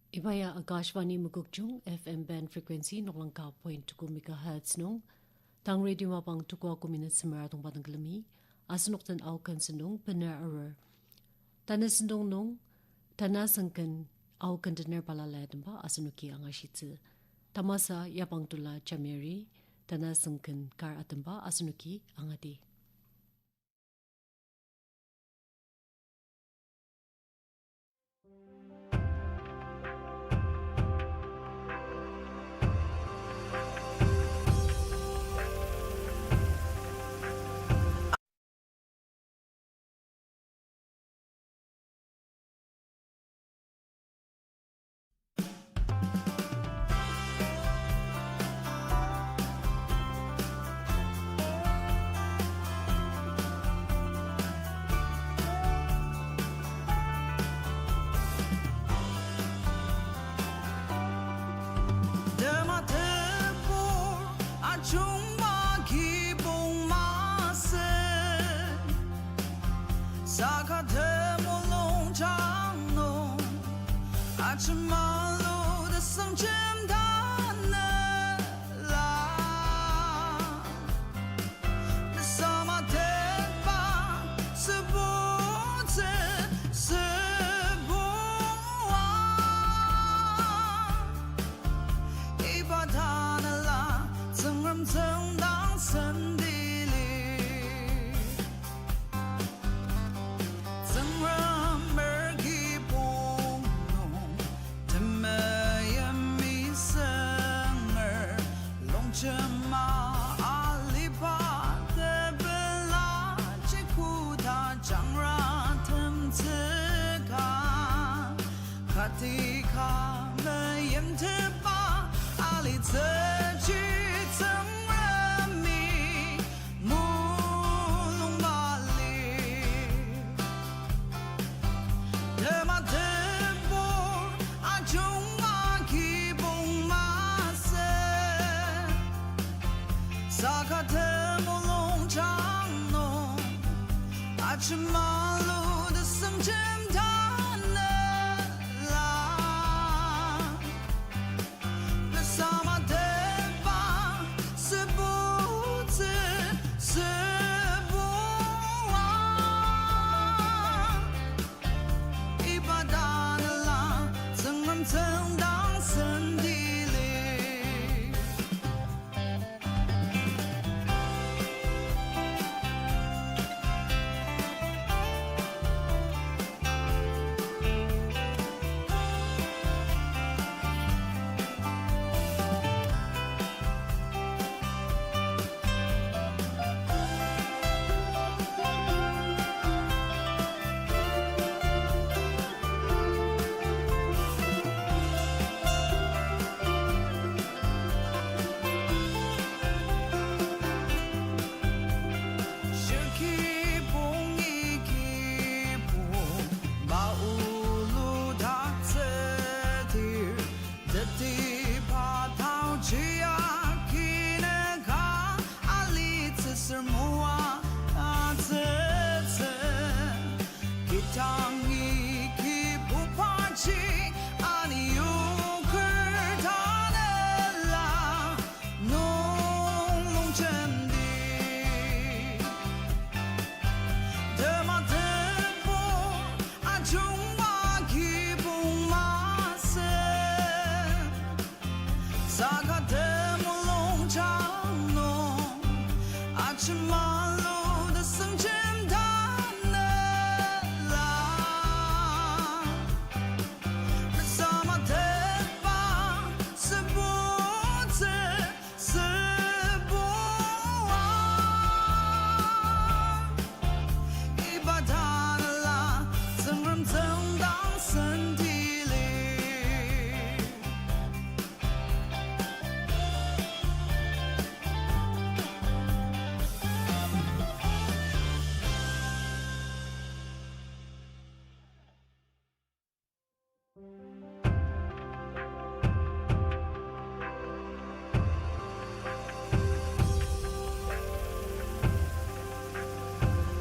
Ibaya Akashvani Mukukjung FM band frequency noklangka point 2 MHz nung tang radio mapang tukwa ko minute samara tong batang kalami asunoktan aukan sendung Ner Aoer tanas sendung nung tanasangkan aukan Ner palaladamba asunuki angashitse tamasa Yapangtula Jamir tanasangkan kar atamba asunuki angati.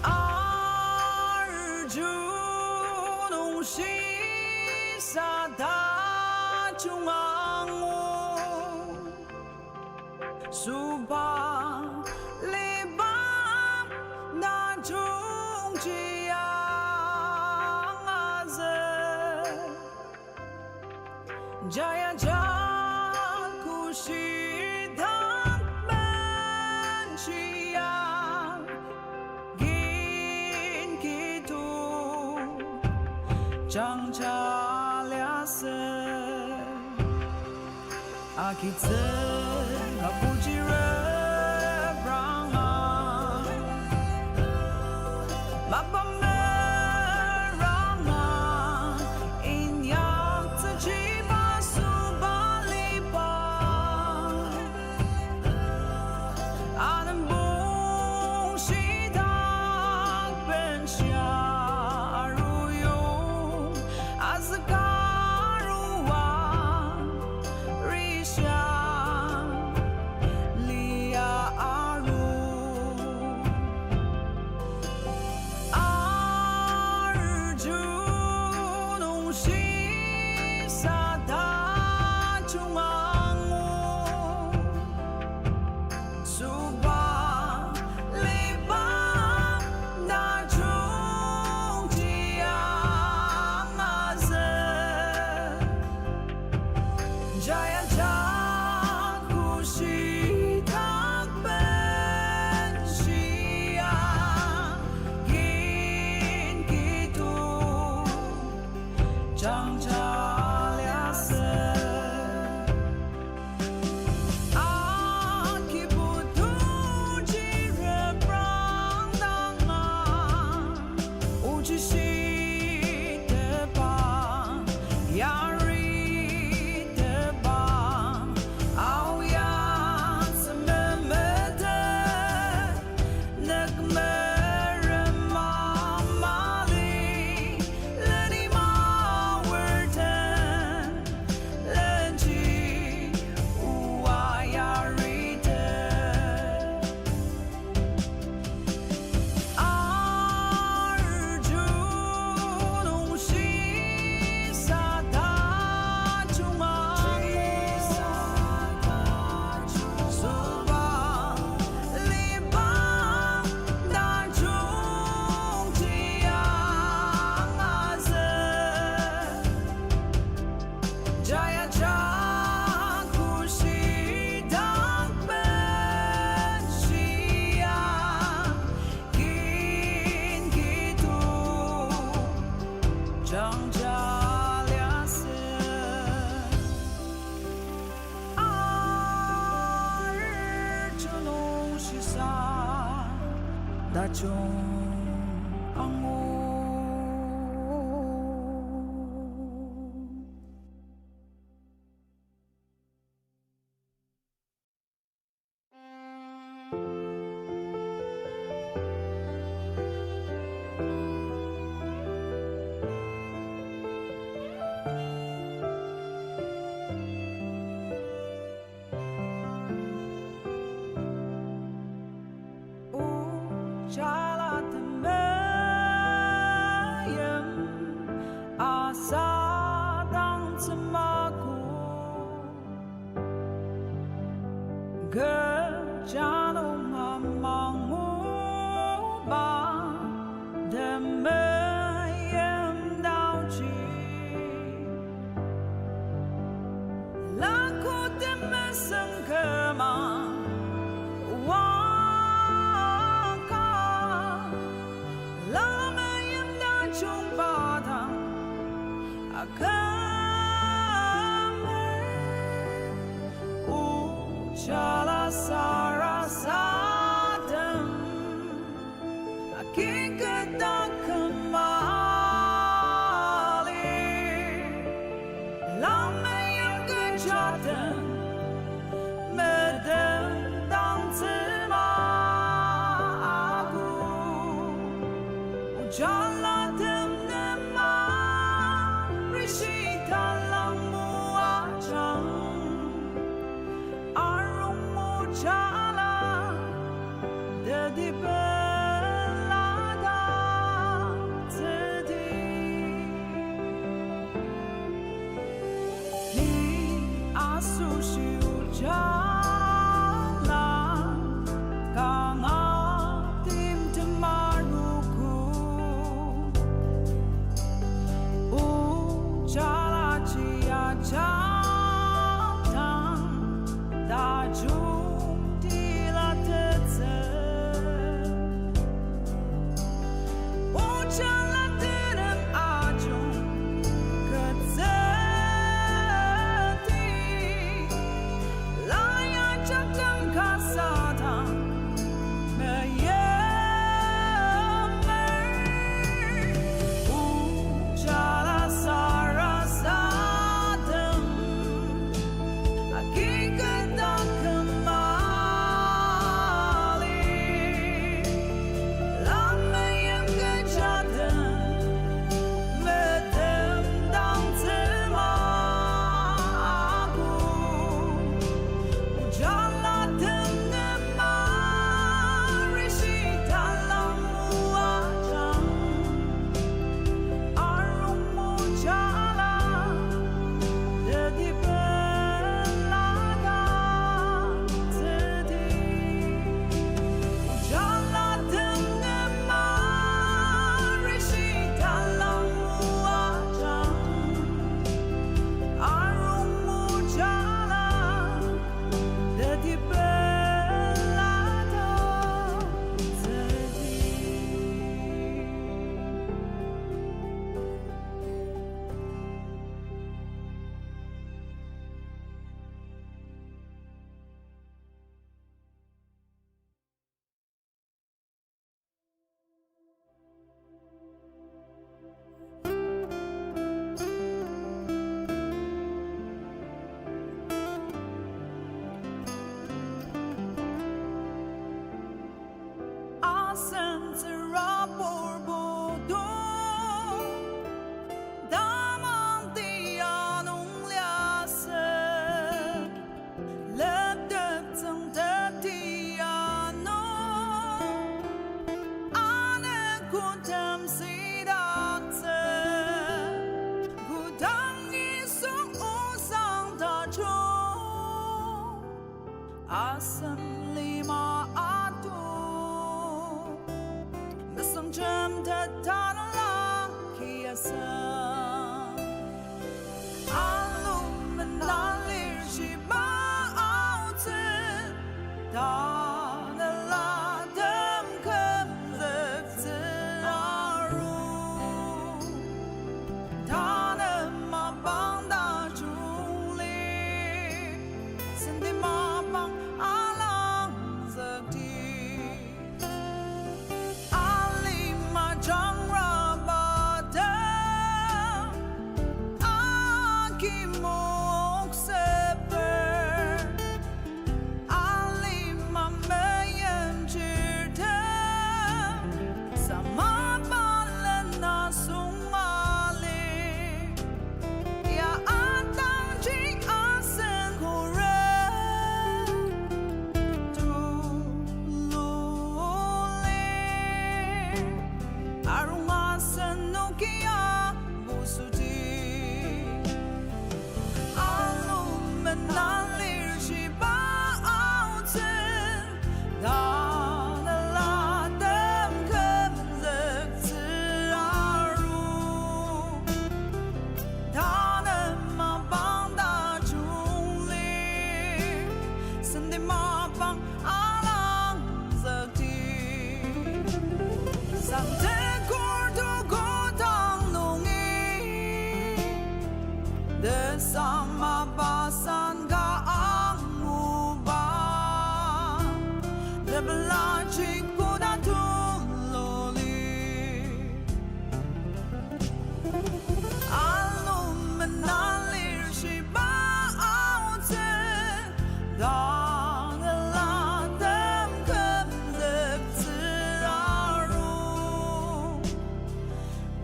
Arju Nung Jaya Jakushi Bushiang Gin Kitu Chang Chalia Se Akitse Kapujira Brahma Ojala Temeim Asadang Temaku Gerjanong Amangmu Ba Temeim Dauji Laku Temeseng Kemang Ojala Sara Satem Akikata Kemali Lama yang kejahatan Medendang tema aku Ojala Temema Rishita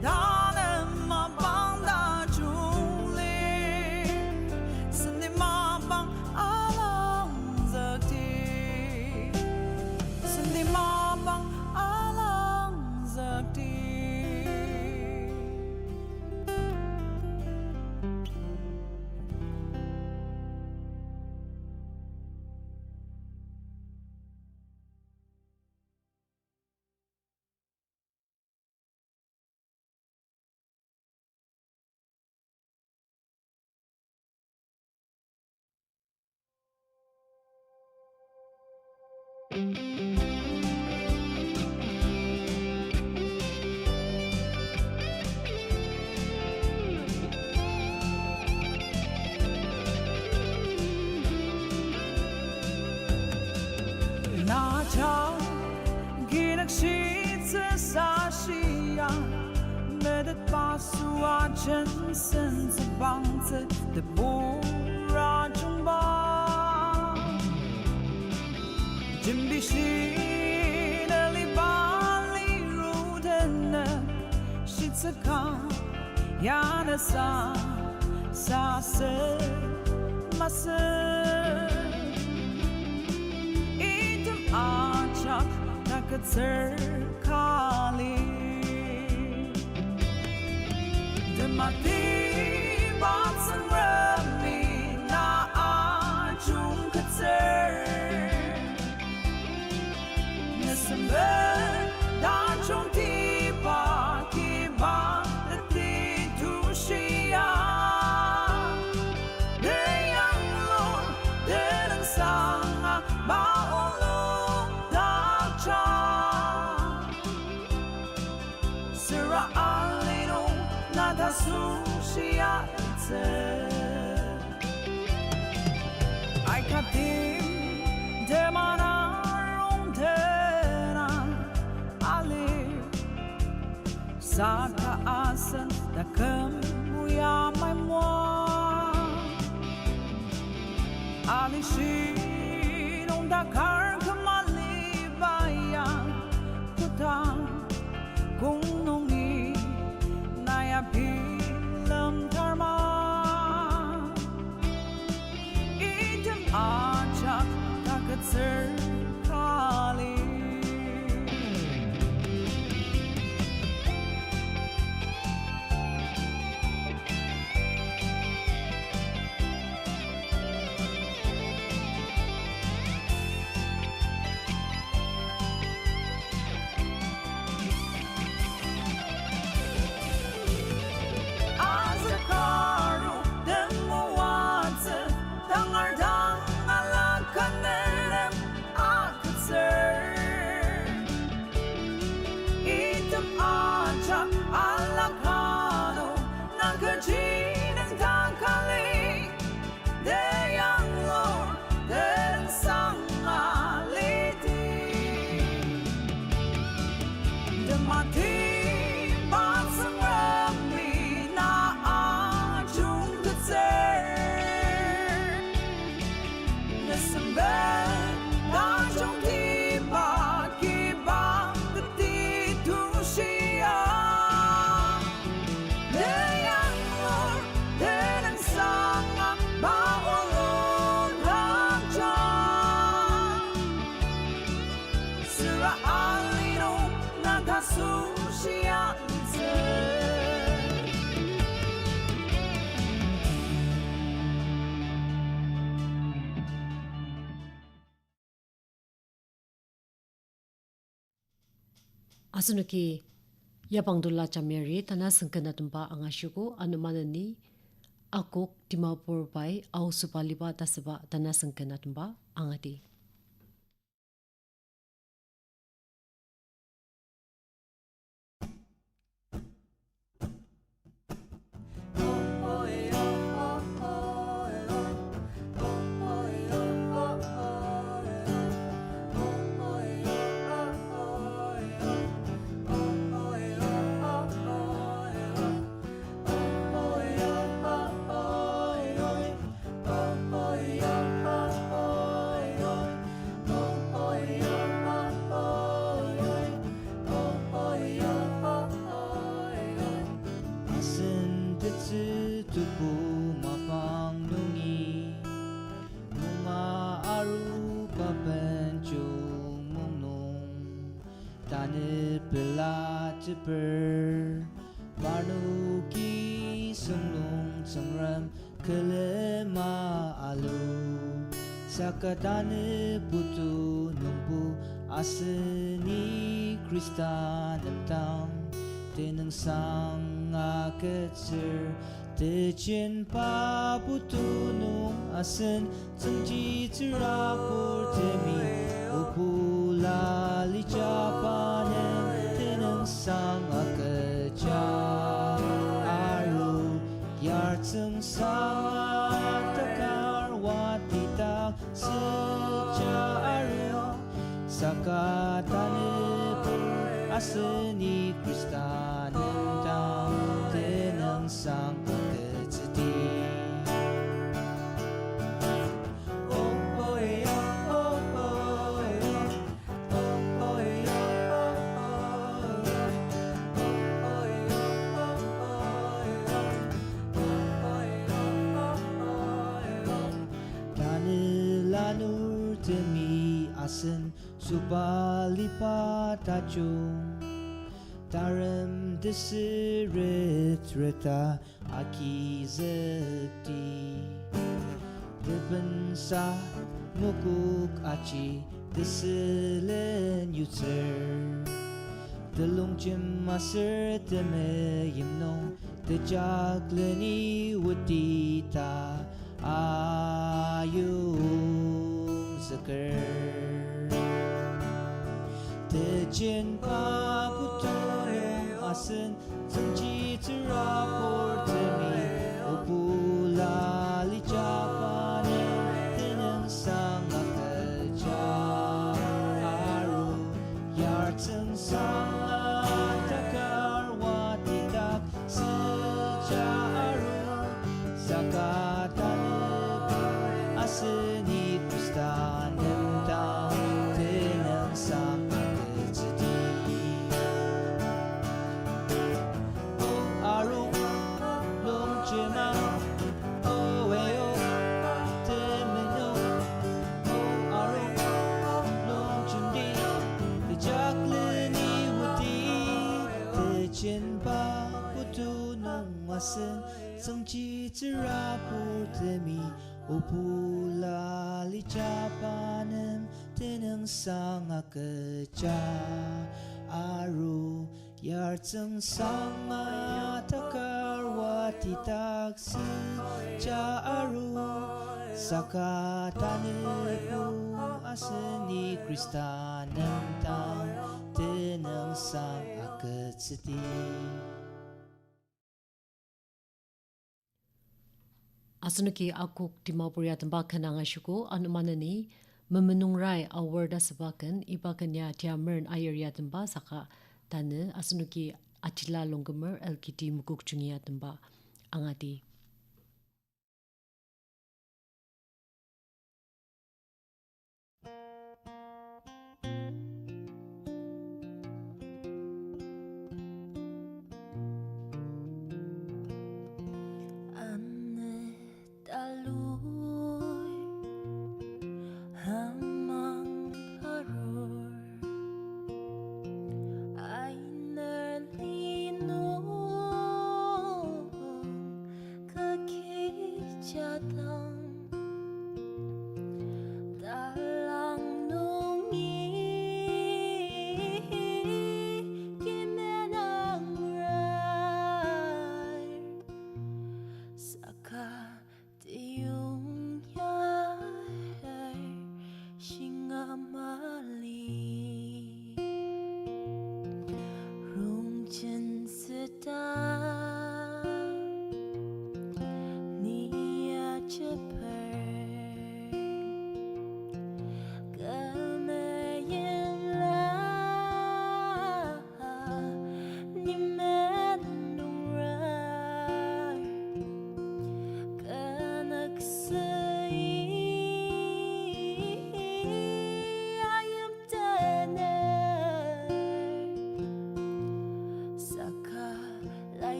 他能吗帮大众力，是你吗？那场给那西子沙西呀，没得把苏啊真身子帮子的不让中吧，真比西的里巴里如的呢，西子康呀的沙沙色马色。Acak takut sekali Tematiba Temeim na Arju Nesember dan jong tiba kiba Teti Bushiang Deyang lor dereng sanga baolo Sera alino nada susia Ai katim demana rondena ali Saka asan da kemuya mai moi Ali shinong da kar kemali bayang kutang kung nungi naya bilam dharma item acak takut sekali Asunuki Yapangtula Jamir tanah sengkena tempat angasyuku anumanani Akok Dimapur bai au Sobaliba tasaba tanah sengkena tempat angati. Peladaktsüdi Barnuki Sunglung Tengram Kelema Alu Sakadane Putu Numpu Aseni Kristan Emtang Teneng Sang Aketsir Techen Pa Putu Nung Asen Tengji Terapur Temi Upu lali japanen tenang sang akeja aru yartseng sang takar watita seja aru sakatane aseni kristanen tang tenang sang akeja Demi asen Sobaliba tajung Taram desirit reta aki zekti Berbensa mukuk aci deselen yutser Delung jemaser temeim no Dejakleni wadita Ayu Lkr Tejen pa putong asen Semji terapor temi Opula li japanen Tenang sang akeja Aru yartseng sang takar watitak Seja aru zakatan aseni kristanen tang tenang sang akeja aru long jema oeo temeno aru long jundi dejakleni wudi dejen ba putu nong asen sengji terapur temi Opula li japanem tenang sang akeja aru yartseng sang takar watitak seja aru sakatane pu aseni kristanem tang tenang sang akeja Asunuki Akok Dimapur yatamba kananga shuko anumanani Memenungrai Aoer da sebakan ibakanya Jamir Aoer yatamba saka tane asunuki Achila Lkr LKT mukuk chungi yatamba angati Japan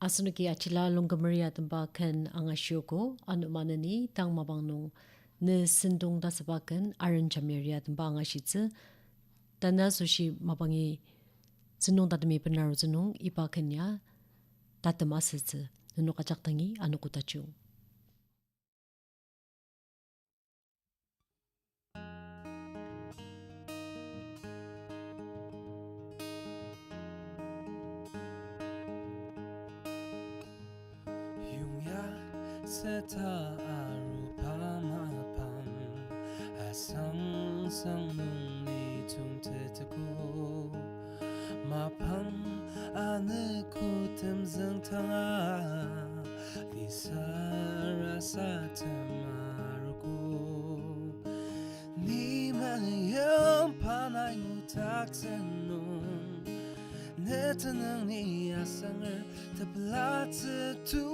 Asunuki Achila Lkr tembakan ang asyoko anu manani tang mabangnong ne Sentong dasabakan Aren Jamir tembang asyitse tanda sushi mabangi senong tatami penaru senong ipakanya tatamasitse nunu kacak tangi anu kutacung. Seta arupa mapam asang sang nung ni tung teteku mapam aneku temzeng tanga di sarasa temaruku ni mayang panay ngutak senung netenang ni asanger Tepeladaktsüdi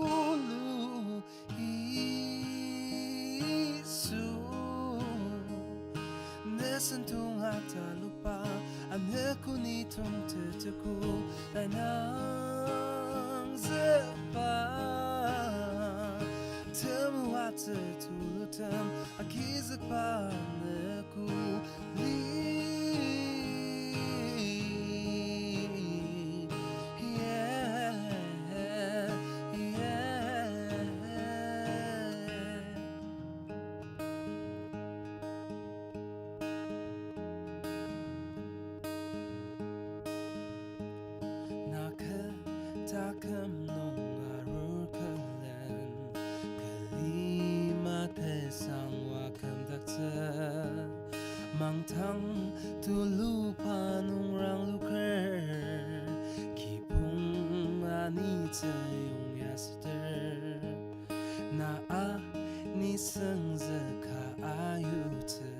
Sentong tak lupa anakku ni tung teteku ay nang zepa temu atutulutam akizak pa anakku Takam nong arur kalen kelima pesang wakam dakta mangtang tulu panung rang Lkr Kibong ani tayong yaster na ni seng zaka ayute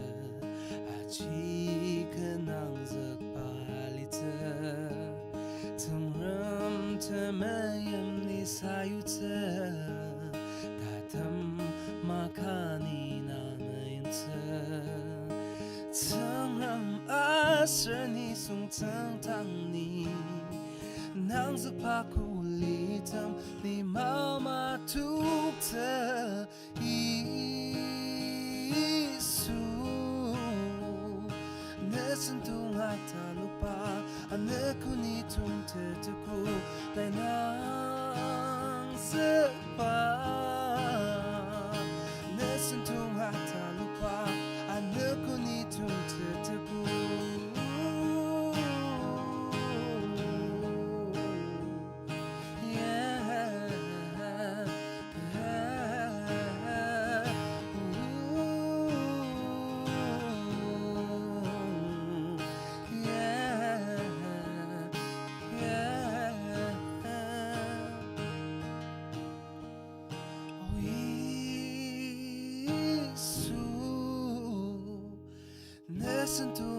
aji kenang zakpalite Tematiba Temeim ni sayute katam makani namayinte Tengram aser ni sung tang ni nang zakpakulitam ni mama tukte isu Sentong tak lupa anakku ni tung teteku dan nang sepa Sentong tak lupa anakku ni tung teteku Sentong